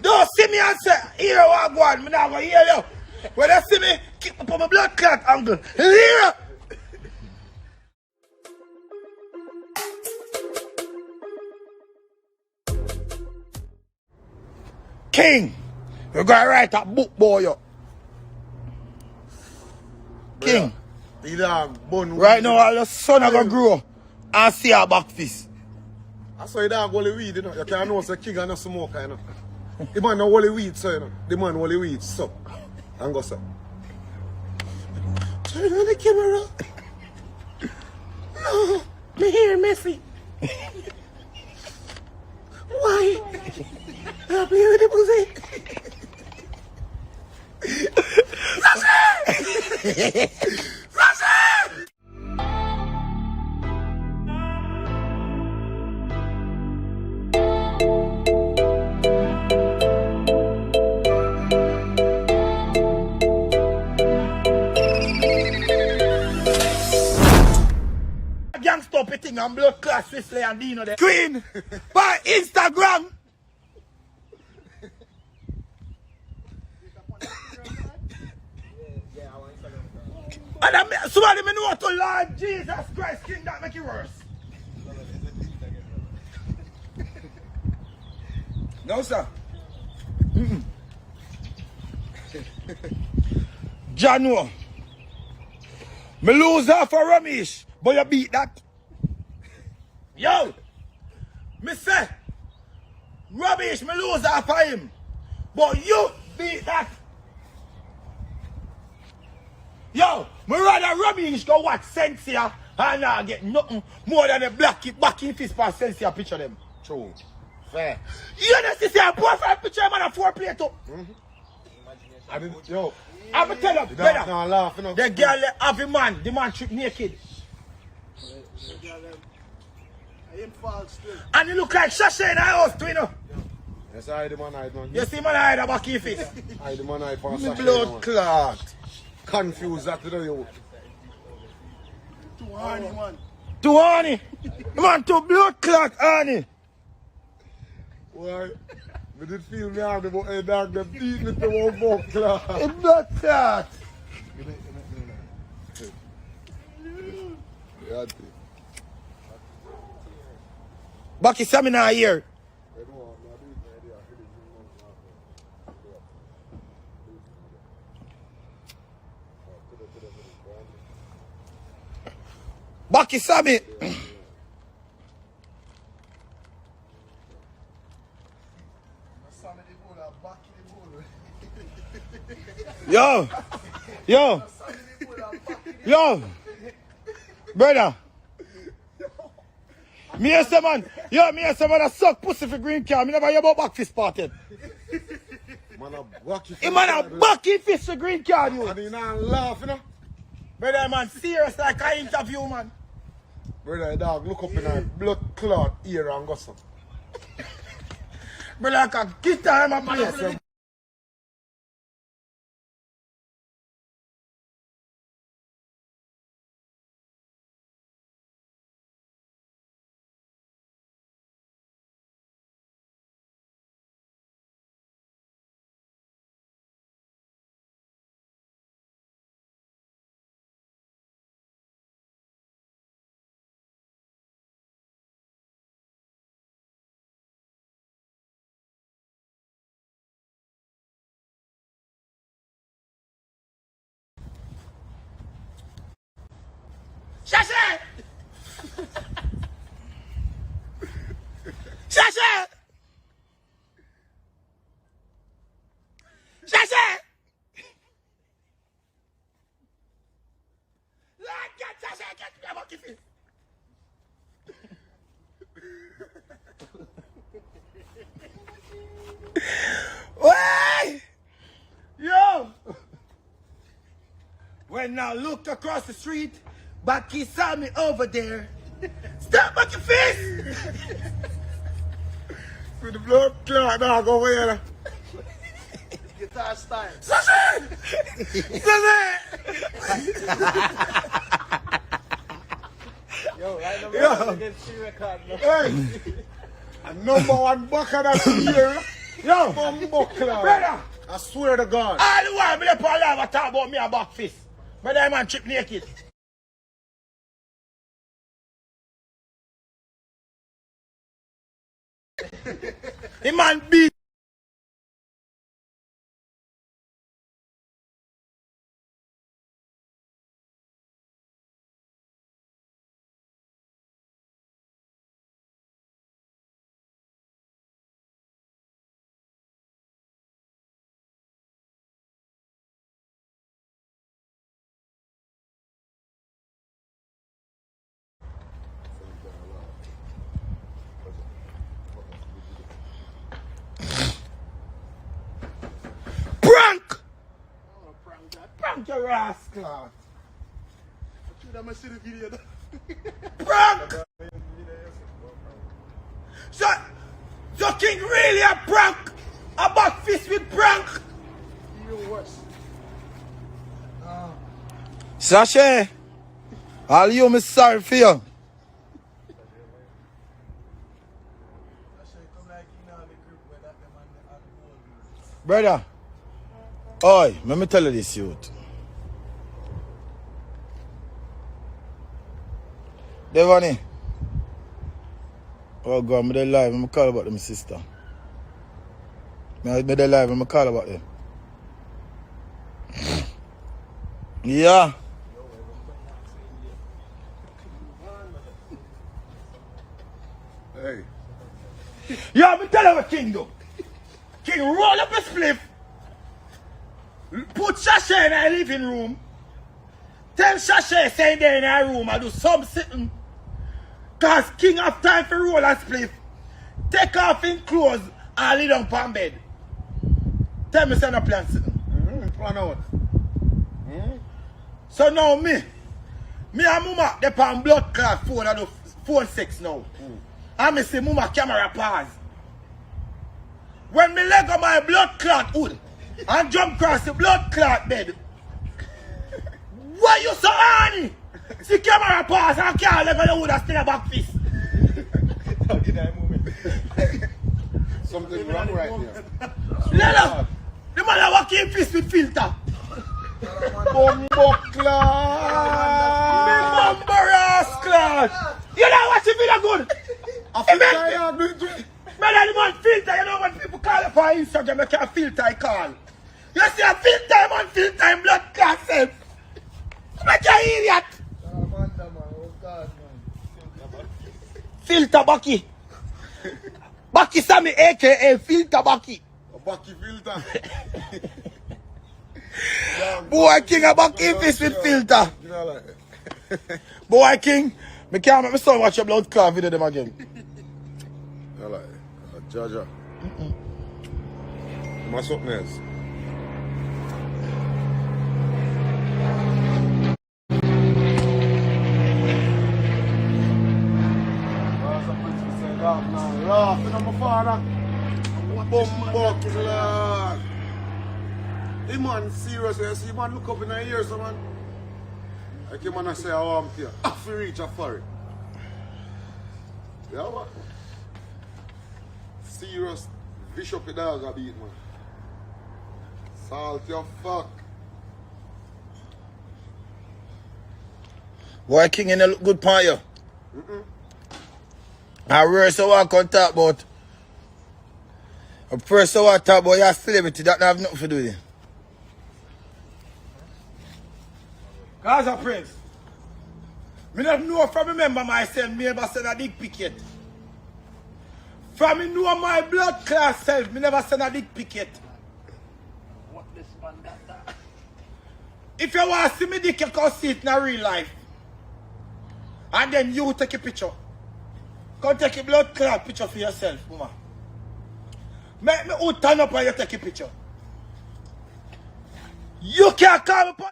Don't see me and say, here I go on, I'm not going to hear you. When they see me, keep up on my blood clot angle. Here! King, you're going to write a book, boy. Yo. King, right now all your son are going to grow and see our back fist. I saw you dog only weed, you know. You can't know say king and no smoker, you know. The man no only weed, so you know. The man only weed, so. And go so. Turn on the camera. No, me hair messy. Why? I play with the pussy. Sasha! Gangsta thing and blood class Sisley and Dino there. Queen by Instagram. And somebody me know to Lord Jesus Christ King that make it worse. No sir. Jano. Me lose half for Ramesh. But you beat that. Yo! Me say, rubbish, me lose half of him. But you beat that. Yo, me rather rubbish go watch Sensia and not get nothing more than a back in fist for Sensia picture them. True. Fair. You know see a boyfriend picture man a 4 play too. I didn't, yo. I'm gonna tell you, brother. The girl have a man, the man trick naked. And you look like Shay in the house too, you know. Yes, I the man hide, man. You see man hide a back in face. I the man hide for Sasha. Blood clot. Confused that to the youth. Too horny, man. Too horny. Man, too blood clot, honey. Why? We did feel me out about a dog that beat me to one blood clot. A blood clot. Bucky seminar here. Bucky Sammy. Yo. Yo. Yo. Brother. Me and some man, that suck pussy for green car. Me never hear about back fist parted. Man a bucky fist. He man a bucky fist for green card, you. And he not laugh, you know. Brother, man, serious like I interview, man. Brother, dog, look up in our blood clot ear and go some. Brother, like a guitar in my place. Sasha! Sasha! Sasha! Lord, get Sasha, get me a monkey fist. Why? Yo! When I looked across the street, Bucky saw me over there. Stop Bucky fist! With the blood clot dog over here. Guitar style. Sasha! Sasha! Yo, right now we're against 3 record. Hey! A number 1 bucket that's here. Yo, Bumbuckler. brother. I swear to God. All the while, me dey for live, I talk about me a back fist. But that man chip naked. The man beat. Prank! Oh, prank that. Prank your rascal. I should have see the video. Prank! So King really a prank? A back fist with prank? Even worse. Shay, all you me sorry for you. Brother, oi, let me tell you this, youth. Devani. Oh God, I'm there live. I'm call about them sister. I'm there live. I'm call about them. Yeah. Hey. Yeah, me tell you what King do. King roll up a spliff. Put Shay in our living room. Tell Shay stay there in our room and do something. Cause King have time for roll a spliff. Take off in clothes and lay down on bed. Tell me say no plan sitting. Plan out. So now me and Mama they on blood clot phone and do phone sex now. And me see Mama camera pause. When me leg on my blood clot hood and jump across the blood clot bed. Why you so horny? See camera pause and can't leg on the hood and still a back fist. Something wrong right here. Lena, the man a walk in fist with filter. Bumbuckler. Mumbo rascal. You know what you feel good? I feel tired doing it. Man, the man filter, you know when people call it for Instagram, you can't filter I call. You see a filter, man, filter in blood clot self. Make you idiot. Filter Bucky. Bucky Sammy, aka Filter Bucky. A Bucky filter. Boy King a Bucky fist with filter. You know, like. Boy King, me can't make my son watch your blood clot video them again. You know, like. Jaja. What's something else? Laughing at my father. Bumbuckler. Hey man, seriously, I see man look up in the ears, so man. Like him man I say, oh, I'm here. I feel reach a foreign. Yeah, what? Serious bishop the dog a beat, man. Salt your fuck. Boy King in a look good part you. I really so I can talk about. First so I talk about your celebrity that have nothing to do with it. Gaza Prince. Me not know from remember myself me ever send a dick pic yet. From me know my blood class self, me never send a dick pic yet. What this man got that? If you want to see me dick, you can see it in a real life. And then you take a picture. Come take a blood clot picture for yourself, mama. Make me who turn up and you take a picture. You can't call me.